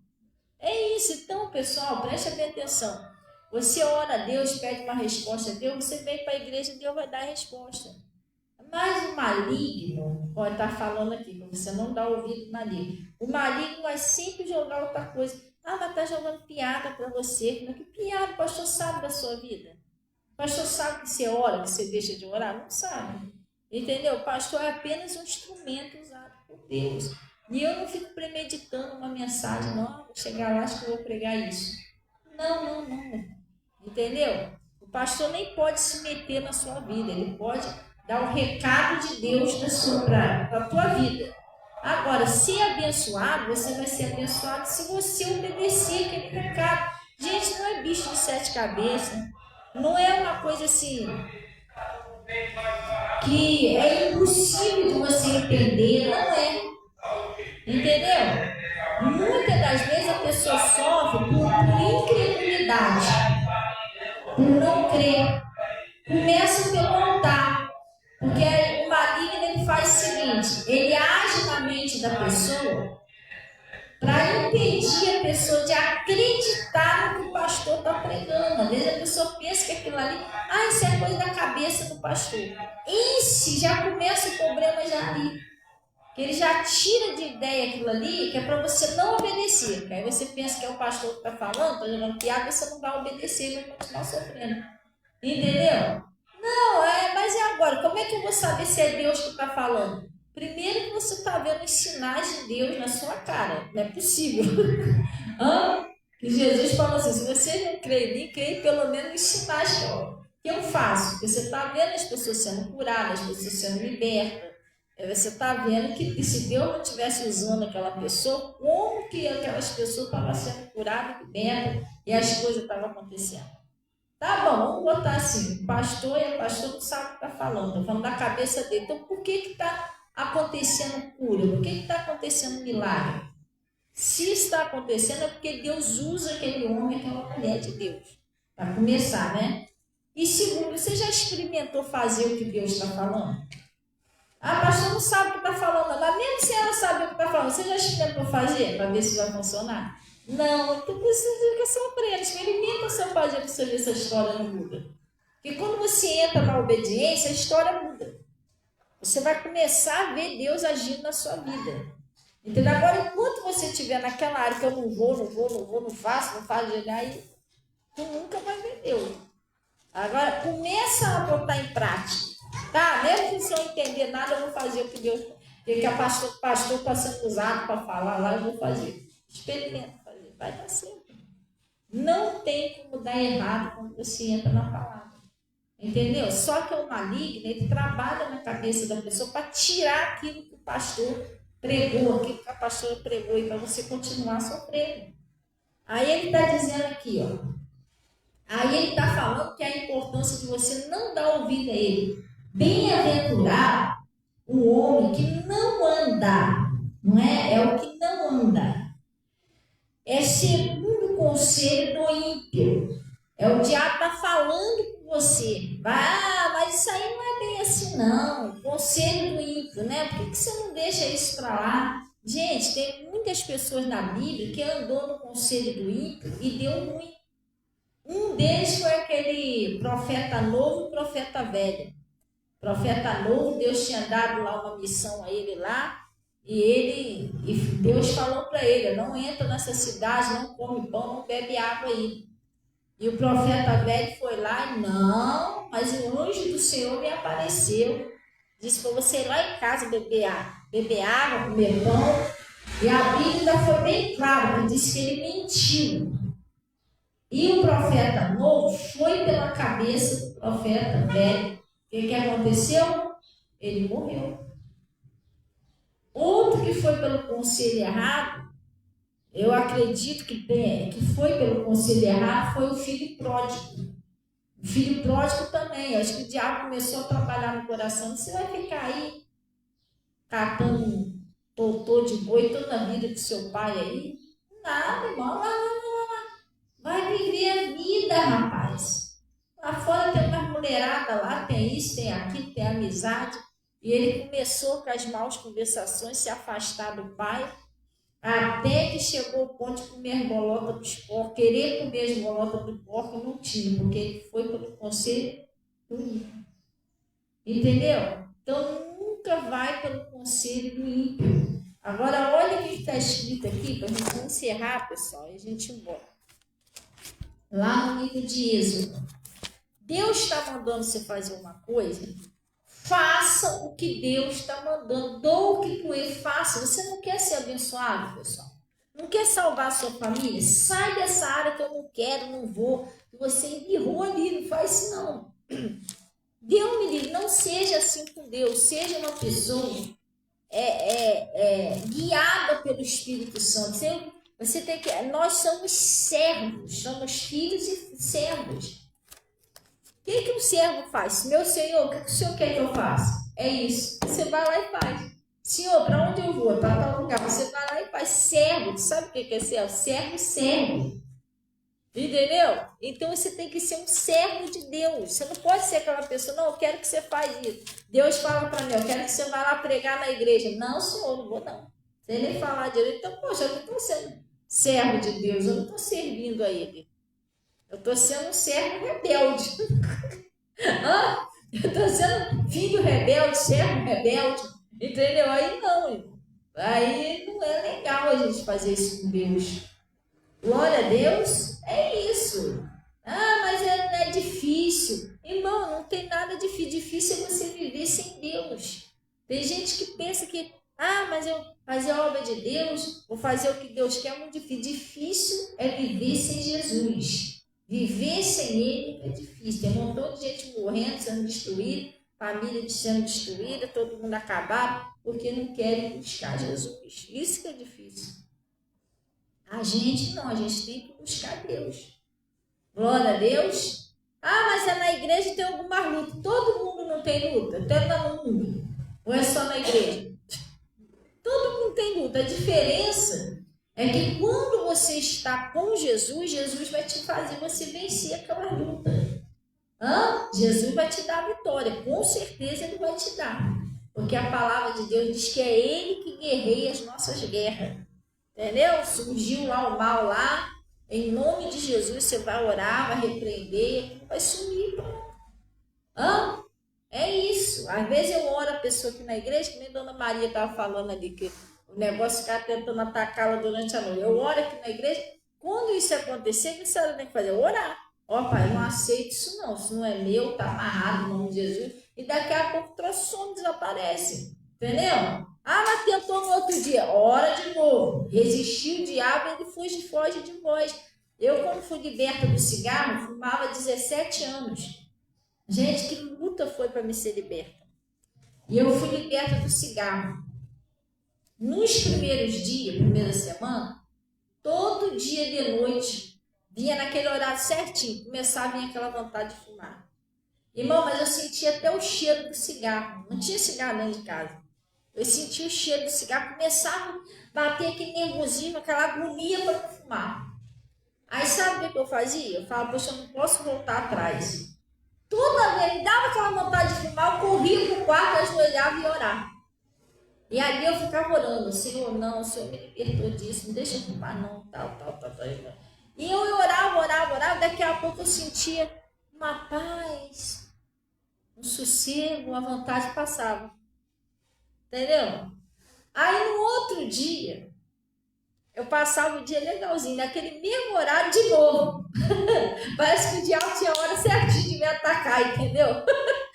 É isso. Então, pessoal, preste bem atenção. Você ora a Deus, pede uma resposta a Deus, você vem para a igreja, Deus vai dar a resposta. Mas o maligno, pode estar falando aqui, para você não dar ouvido maligno. O maligno vai sempre jogar outra coisa. Ah, mas está jogando piada para você. Que piada? O pastor sabe da sua vida. O pastor sabe que você ora, que você deixa de orar? Não sabe. Entendeu? O pastor é apenas um instrumento usado por Deus. E eu não fico premeditando uma mensagem, não, vou chegar lá, acho que eu vou pregar isso. Não. Entendeu? O pastor nem pode se meter na sua vida, ele pode dar o recado de Deus para a tua vida. Agora, ser abençoado, você vai ser abençoado se você obedecer aquele recado. Gente, não é bicho de 7 cabeças, não é uma coisa assim que é impossível de você entender, não é. Entendeu? Muitas das vezes a pessoa sofre por incredulidade, por não crer. Começa pelo altar, porque o maligno ele faz o seguinte, ele age na mente da pessoa para impedir a pessoa de acreditar no que o pastor está pregando. Às vezes a pessoa pensa que aquilo ali, isso é coisa da cabeça do pastor. Esse já começa o problema já ali. Que ele já tira de ideia aquilo ali, que é para você não obedecer. Porque aí você pensa que é o pastor que está falando, está jogando piada, você não vai obedecer e vai continuar sofrendo. Entendeu? Não, mas e agora? Como é que eu vou saber se é Deus que está falando? Primeiro que você está vendo os sinais de Deus na sua cara. Não é possível. E Jesus falou assim, se você não crê em mim, crê pelo menos nos sinais que eu faço. Porque você está vendo as pessoas sendo curadas, as pessoas sendo libertas. Você está vendo que se Deus não estivesse usando aquela pessoa, como que aquelas pessoas estavam sendo curadas, libertas e as coisas estavam acontecendo? Tá bom, vamos botar assim, o pastor e a pastora não sabem o que está falando, estou falando da cabeça dele. Então, por que está acontecendo cura? Por que está acontecendo milagre? Se está acontecendo é porque Deus usa aquele homem, aquela mulher de Deus. Para começar, né? E segundo, você já experimentou fazer o que Deus está falando? A pastora não sabe o que está falando, mas mesmo se ela sabe o que está falando, você já experimentou fazer para ver se vai funcionar? Não, então você fica surpreso, experimenta só fazer para você ver se a história não muda. Porque quando você entra na obediência, a história muda. Você vai começar a ver Deus agindo na sua vida. Entendeu? Agora, enquanto você estiver naquela área que eu não faço, aí tu nunca vai ver Deus. Agora, começa a botar em prática. Tá? Mesmo que você não entender nada, eu vou fazer o que Deus... que a pastor está sendo usado para falar lá, eu vou fazer. Experimenta fazer, vai dar certo. Não tem como dar errado quando você entra na palavra. Entendeu? Só que o maligno, ele trabalha na cabeça da pessoa para tirar aquilo que o pastor pregou, aquilo que a pastora pregou, e para você continuar sofrendo. Aí ele está dizendo aqui, ó. Aí ele está falando que a importância de você não dar ouvido a ele. Bem-aventurado o homem que não anda, não é? É o que não anda. É segundo o conselho do ímpio. É o diabo está falando com você. Mas isso aí não é bem assim, não. Conselho do ímpio, né? Por que você não deixa isso para lá? Gente, tem muitas pessoas na Bíblia que andou no conselho do ímpio e deu ruim. Um deles foi aquele profeta novo e profeta velho. Profeta novo, Deus tinha dado lá uma missão a ele lá, e Deus falou para ele, não entra nessa cidade, não come pão, não bebe água aí. E o profeta velho foi lá e não, mas o anjo do Senhor me apareceu. Disse para você ir lá em casa beber água, comer pão. E a Bíblia foi bem clara, que disse que ele mentiu. E o profeta novo foi pela cabeça do profeta velho. O que aconteceu? Ele morreu. Outro que foi pelo conselho errado, eu acredito que foi pelo conselho errado, foi o filho pródigo. O filho pródigo também. Acho que o diabo começou a trabalhar no coração. Você vai ficar aí catando totô de boi toda a vida do seu pai aí? Nada, irmão. Vai viver a vida, rapaz. Lá fora tem uma mulherada lá, tem isso, tem aquilo, tem amizade. E ele começou com as maus conversações, se afastar do pai, até que chegou ao ponto de comer bolota dos porcos, querer comer as bolotas do porco, não tinha, porque ele foi pelo conselho do ímpio. Entendeu? Então nunca vai pelo conselho do ímpio. Agora olha o que está escrito aqui, para a gente encerrar, pessoal, e a gente ir embora. Lá no livro de Êxodo. Deus está mandando você fazer uma coisa, faça o que Deus está mandando, doa o que com ele, faça. Você não quer ser abençoado, pessoal? Não quer salvar a sua família? Sai dessa área que eu não quero, não vou. Você embirrou ali, não faz isso não. Deus me livre, não seja assim com Deus, seja uma pessoa guiada pelo Espírito Santo. Você tem que, nós somos servos, somos filhos e servos. O que o servo faz? Meu Senhor, o que o Senhor quer que eu faça? É isso. Você vai lá e faz. Senhor, para onde eu vou? Para tal lugar. Você vai lá e faz. Servo. Sabe o que é servo? Servo serve. Entendeu? Então você tem que ser um servo de Deus. Você não pode ser aquela pessoa, não, eu quero que você faça isso. Deus fala para mim, eu quero que você vá lá pregar na igreja. Não, Senhor, não vou não. Sem nem falar direito. Então, poxa, eu não estou sendo servo de Deus, eu não estou servindo a Ele. Eu estou sendo um servo rebelde. Eu estou sendo filho rebelde, servo rebelde. Entendeu? Aí não. Aí não é legal a gente fazer isso com Deus. Glória a Deus, é isso. Mas não é difícil. Irmão, não tem nada difícil. Difícil é você viver sem Deus. Tem gente que pensa que, Ah, mas eu fazer a obra de Deus, vou fazer o que Deus quer, é muito difícil. Difícil é viver sem Jesus. Viver sem Ele é difícil. Tem um montão de gente morrendo, sendo destruída, família sendo destruída, todo mundo acabado, porque não querem buscar Jesus. Isso que é difícil. A gente não, a gente tem que buscar Deus. Glória a Deus. Ah, mas é na igreja tem alguma luta. Todo mundo não tem luta. Todo mundo. Ou é só na igreja? Todo mundo tem luta. A diferença é que quando você está com Jesus, Jesus vai te fazer você vencer aquela luta. Jesus vai te dar a vitória. Com certeza Ele vai te dar. Porque a palavra de Deus diz que é Ele que guerreia as nossas guerras. Entendeu? Surgiu lá o mal lá. Em nome de Jesus você vai orar, vai repreender, vai sumir. É isso. Às vezes eu oro a pessoa aqui na igreja, que nem Dona Maria estava falando ali, que o negócio ficar tentando atacá-la durante a noite. Eu oro aqui na igreja. Quando isso acontecer, o que a senhora tem que fazer? Orar. Ó, pai, eu não aceito isso não é meu, está amarrado no nome de Jesus. E daqui a pouco o transtorno desaparece. Entendeu? Ah, mas tentou no outro dia. Ora de novo. Resistiu o diabo, ele foge de vós. Eu, quando fui liberta do cigarro, fumava 17 anos. Gente, que luta foi para me ser liberta. E eu fui liberta do cigarro. Nos primeiros dias, primeira semana, todo dia de noite, vinha naquele horário certinho, começava a vir aquela vontade de fumar. Irmão, mas eu sentia até o cheiro do cigarro. Não tinha cigarro dentro de casa. Eu sentia o cheiro do cigarro, começava a bater aquele nervosismo, aquela agonia para fumar. Aí sabe o que eu fazia? Eu falava, poxa, eu não posso voltar atrás. Toda vez que dava aquela vontade de fumar, eu corria para o quarto, ajoelhava e orava. E ali eu ficava orando, Senhor, não, o Senhor me libertou disso, não deixa eu fumar não, tal. E eu orava, daqui a pouco eu sentia uma paz, um sossego, a vontade passava. Entendeu? Aí no outro dia, eu passava o dia legalzinho, naquele mesmo horário de novo. Parece que o diabo tinha a hora certinha de me atacar, entendeu?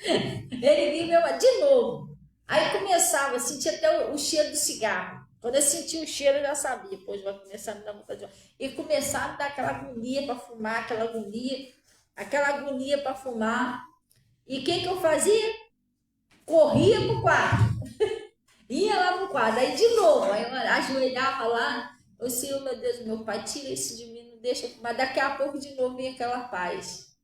Ele vinha de novo. Aí começava, eu sentia até o cheiro do cigarro. Quando eu sentia o cheiro, eu já sabia. Pois vai começar a me dar vontade de... E começava a dar aquela agonia para fumar, aquela agonia para fumar. E o que eu fazia? Corria pro quarto. Ia lá pro quarto. Aí de novo, aí eu ajoelhava lá. Ô Senhor, meu Deus, meu Pai, tira isso de mim, não deixa fumar. Daqui a pouco de novo vinha aquela paz.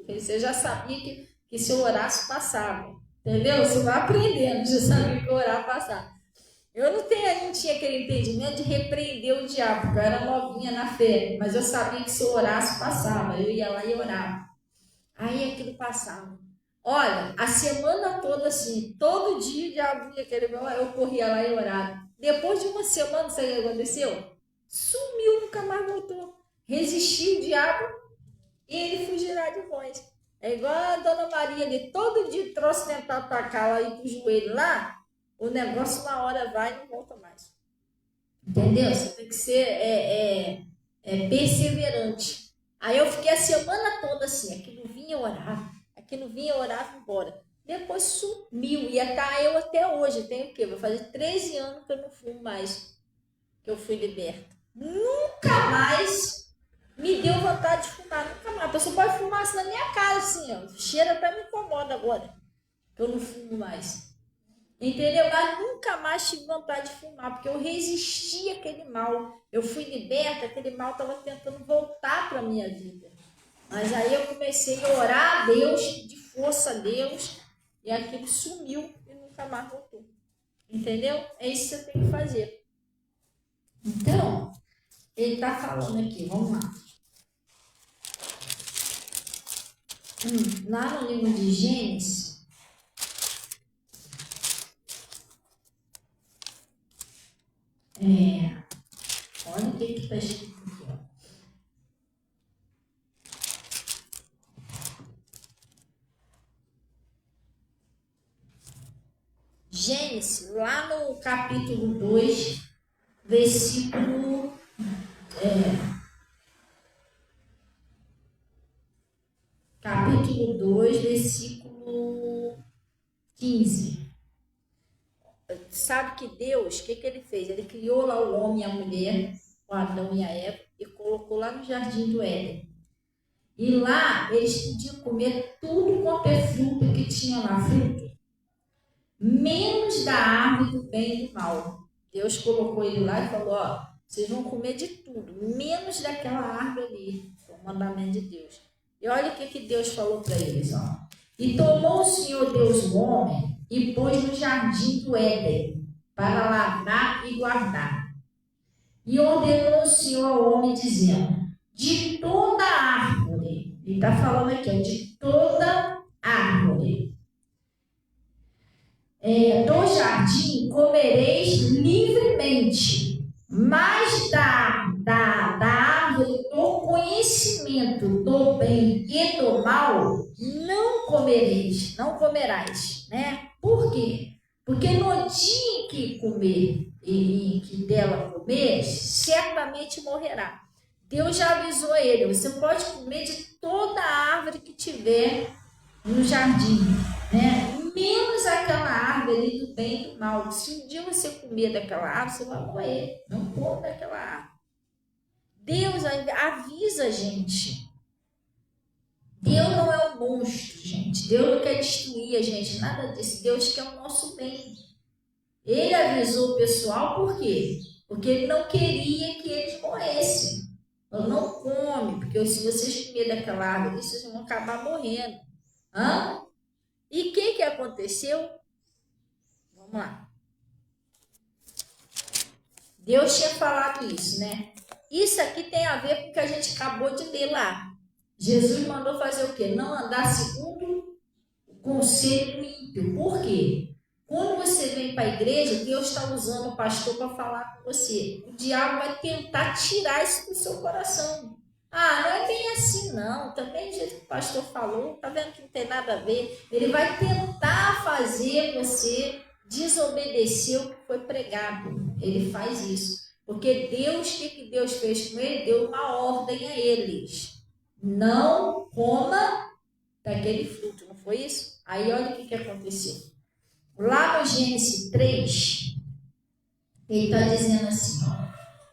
Você já sabia que se eu orasse, passava. Entendeu? Você vai aprendendo, já sabia que orar passar. Eu não tinha aquele entendimento de repreender o diabo, porque eu era novinha na fé, mas eu sabia que se eu orasse, passava. Eu ia lá e orava. Aí aquilo passava. Olha, a semana toda assim, todo dia o diabo vinha aquele meu, eu corria lá e orava. Depois de uma semana, sabe o que aconteceu? Sumiu, nunca mais voltou. Resistiu o diabo e ele fugirá de vós. É igual a Dona Maria ali, todo dia trouxe tentar atacar lá e pro joelho lá, o negócio uma hora vai e não volta mais. Entendeu? Você tem que ser perseverante. Aí eu fiquei a semana toda assim, aquilo vinha orava embora. Depois sumiu, e eu até hoje, tenho o quê? Vou fazer 13 anos que eu não fumo mais, que eu fui liberta. Nunca mais me deu vontade de fumar, nunca mais. A pessoa pode fumar assim na minha cara, assim, ó. Cheiro até me incomoda agora, que eu não fumo mais. Entendeu? Mas nunca mais tive vontade de fumar, porque eu resisti àquele mal. Eu fui liberta, aquele mal estava tentando voltar para a minha vida. Mas aí eu comecei a orar a Deus, de força a Deus, e aquilo sumiu e nunca mais voltou. Entendeu? É isso que você tem que fazer. Então, ele está falando aqui, vamos lá. Lá no livro de Gênesis, olha o que está escrito aqui, ó. Gênesis, lá no capítulo 2, versículo capítulo 2, versículo 15. sabe que Deus, o que ele fez? Ele criou lá o homem e a mulher, o Adão e a Eva, e colocou lá no jardim do Éden. E lá eles podiam comer tudo quanto é fruto que tinha lá, fruto, menos da árvore do bem e do mal. Deus colocou ele lá e falou, ó, vocês vão comer de tudo, menos daquela árvore ali. Foi o mandamento de Deus. E olha o que Deus falou para eles, ó. E tomou o Senhor Deus o homem e pôs no jardim do Éden para lavrar e guardar. E ordenou o Senhor ao homem dizendo, de toda árvore, ele está falando aqui, ó, de toda árvore do jardim comereis livremente, mas da árvore do conhecimento do bem e do mal não comereis, não comerás, né? Por quê? Porque no dia em que comer e que dela comer, certamente morrerá. Deus já avisou ele, você pode comer de toda a árvore que tiver no jardim, né? Menos aquela árvore ali do bem e do mal. Se um dia você comer daquela árvore, você vai morrer. Não coma daquela árvore. Deus avisa a gente. Deus não é um monstro, gente. Deus não quer destruir a gente, nada disso. Deus quer o nosso bem. Ele avisou o pessoal, por quê? Porque ele não queria que eles morressem. Ele não come, porque se vocês comerem daquela árvore, vocês vão acabar morrendo. Hã? E o que aconteceu? Vamos lá. Deus tinha falado isso, né? Isso aqui tem a ver com o que a gente acabou de ler lá. Jesus mandou fazer o quê? Não andar segundo o conselho ímpio. Por quê? Quando você vem para a igreja, Deus está usando o pastor para falar com você. O diabo vai tentar tirar isso do seu coração. Ah, não é bem assim não, também do jeito que o pastor falou, tá vendo que não tem nada a ver. Ele vai tentar fazer você desobedecer o que foi pregado. Ele faz isso. Porque Deus, o que Deus fez com ele? Deu uma ordem a eles. Não coma daquele fruto, não foi isso? Aí olha o que aconteceu. Lá no Gênesis 3, ele está dizendo assim,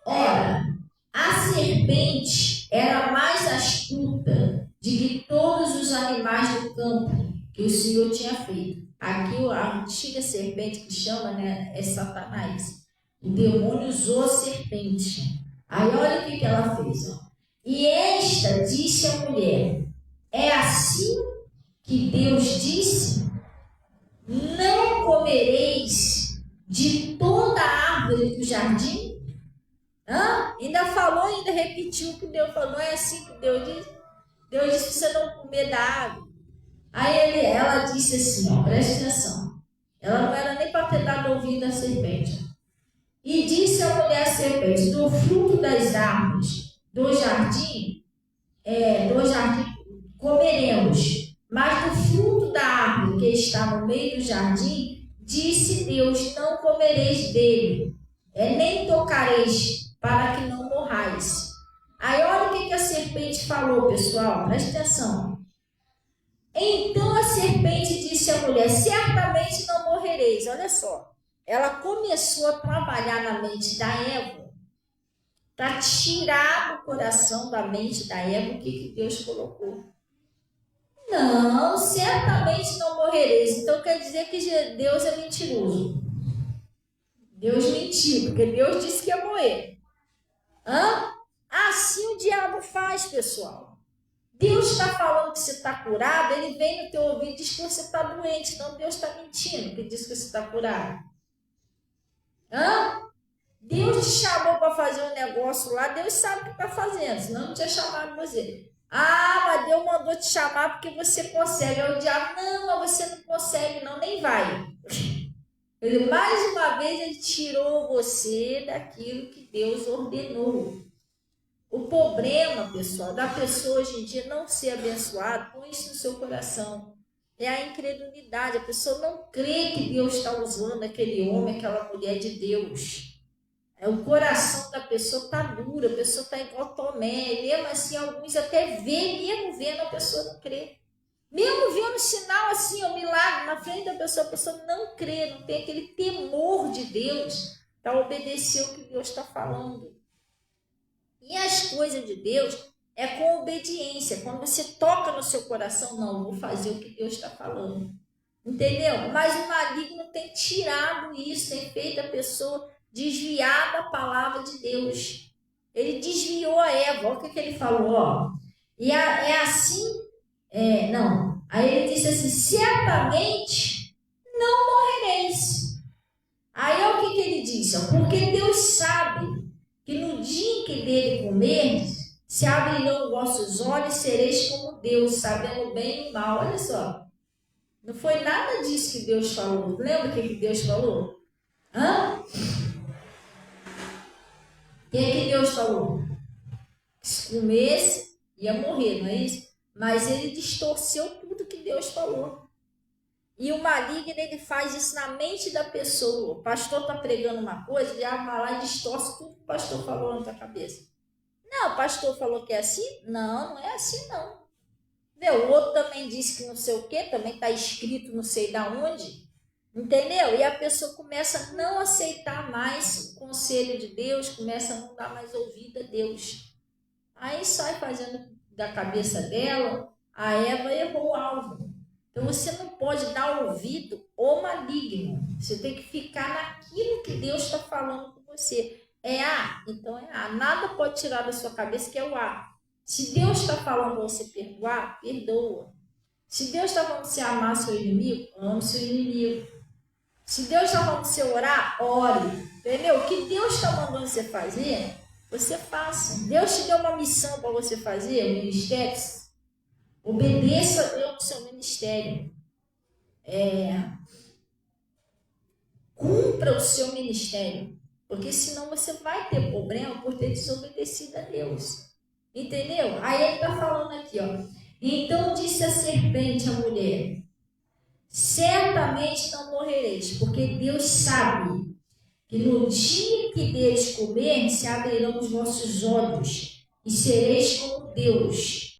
ora, a serpente era mais astuta de que todos os animais do campo que o Senhor tinha feito. Aqui a antiga serpente que chama, né, é Satanás. O demônio usou a serpente. Aí olha o que ela fez. Ó. E esta disse à mulher, é assim que Deus disse? Não comereis de toda a árvore do jardim? Ainda falou, ainda repetiu o que Deus falou. Não é assim que Deus disse? Deus disse que você não comer da árvore. Aí ela disse assim, ó, preste atenção. Ela não era nem para ter dado ouvido à serpente. E disse a mulher à serpente, do fruto das árvores do jardim comeremos. Mas do fruto da árvore que está no meio do jardim, disse Deus, não comereis dele, nem tocareis, para que não morrais. Aí olha o que a serpente falou, pessoal, presta atenção. Então a serpente disse à mulher, certamente não morrereis. Olha só, ela começou a trabalhar na mente da Eva, para tirar do coração da mente da Eva o que Deus colocou. Não, certamente não morrereis. Então quer dizer que Deus é mentiroso. Deus mentiu, porque Deus disse que ia morrer. Assim o diabo faz, pessoal. Deus está falando que você está curado, ele vem no teu ouvido e diz que você está doente. Então Deus está mentindo, que diz que você está curado. Deus te chamou para fazer um negócio lá, Deus sabe o que está fazendo, senão não tinha chamado você. Mas Deus mandou te chamar porque você consegue. Aí o diabo, não, mas você não consegue não, nem vai. Ele, mais uma vez, ele tirou você daquilo que Deus ordenou. O problema, pessoal, da pessoa hoje em dia não ser abençoada, põe isso no seu coração. É a incredulidade. A pessoa não crê que Deus está usando aquele homem, aquela mulher de Deus. O coração da pessoa está duro, a pessoa está igual Tomé. Mesmo assim, alguns até vê, mesmo vendo, a pessoa não crê. Mesmo vendo sinal assim, o milagre na frente da pessoa, a pessoa não crê, não tem aquele temor de Deus para obedecer o que Deus está falando. E as coisas de Deus é com obediência. Quando você toca no seu coração, não, eu vou fazer o que Deus está falando. Entendeu? Mas o maligno tem tirado isso, tem feito a pessoa desviar da palavra de Deus. Ele desviou a Eva, olha o que ele falou, ó. E é assim, não. Aí ele disse assim, certamente não morrereis. Aí olha o que ele disse, ó, porque Deus sabe que no dia em que dele comer, se abrirão vossos olhos, sereis como Deus, sabendo bem e mal. Olha só. Não foi nada disso que Deus falou. Lembra o que Deus falou? Hã? O que Deus falou? Que se comesse, ia morrer, não é isso? Mas ele distorceu tudo que Deus falou. E o maligno, ele faz isso na mente da pessoa. O pastor está pregando uma coisa, ele vai lá e distorce tudo que o pastor falou na tua cabeça. Não, o pastor falou que é assim? Não, não é assim não. O outro também disse que não sei o que, também está escrito não sei da onde, entendeu? E a pessoa começa a não aceitar mais o conselho de Deus, começa a não dar mais ouvido a Deus. Aí sai fazendo da cabeça dela, a Eva errou o alvo. Então você não pode dar ouvido ao maligno, você tem que ficar naquilo que Deus está falando com você. É A, então é A. Nada pode tirar da sua cabeça que é o A. Se Deus está falando você perdoar, perdoa. Se Deus está falando você amar seu inimigo, ame seu inimigo. Se Deus está falando você orar, ore. Entendeu? O que Deus está mandando você fazer, você faça. Deus te deu uma missão para você fazer, ministério. Obedeça a Deus no seu ministério. Cumpra o seu ministério. Porque senão você vai ter problema por ter desobedecido a Deus. Entendeu? Aí ele está falando aqui, ó. Então disse a serpente à mulher, certamente não morrereis, porque Deus sabe que no dia que deles comer, se abrirão os vossos olhos, e sereis como Deus,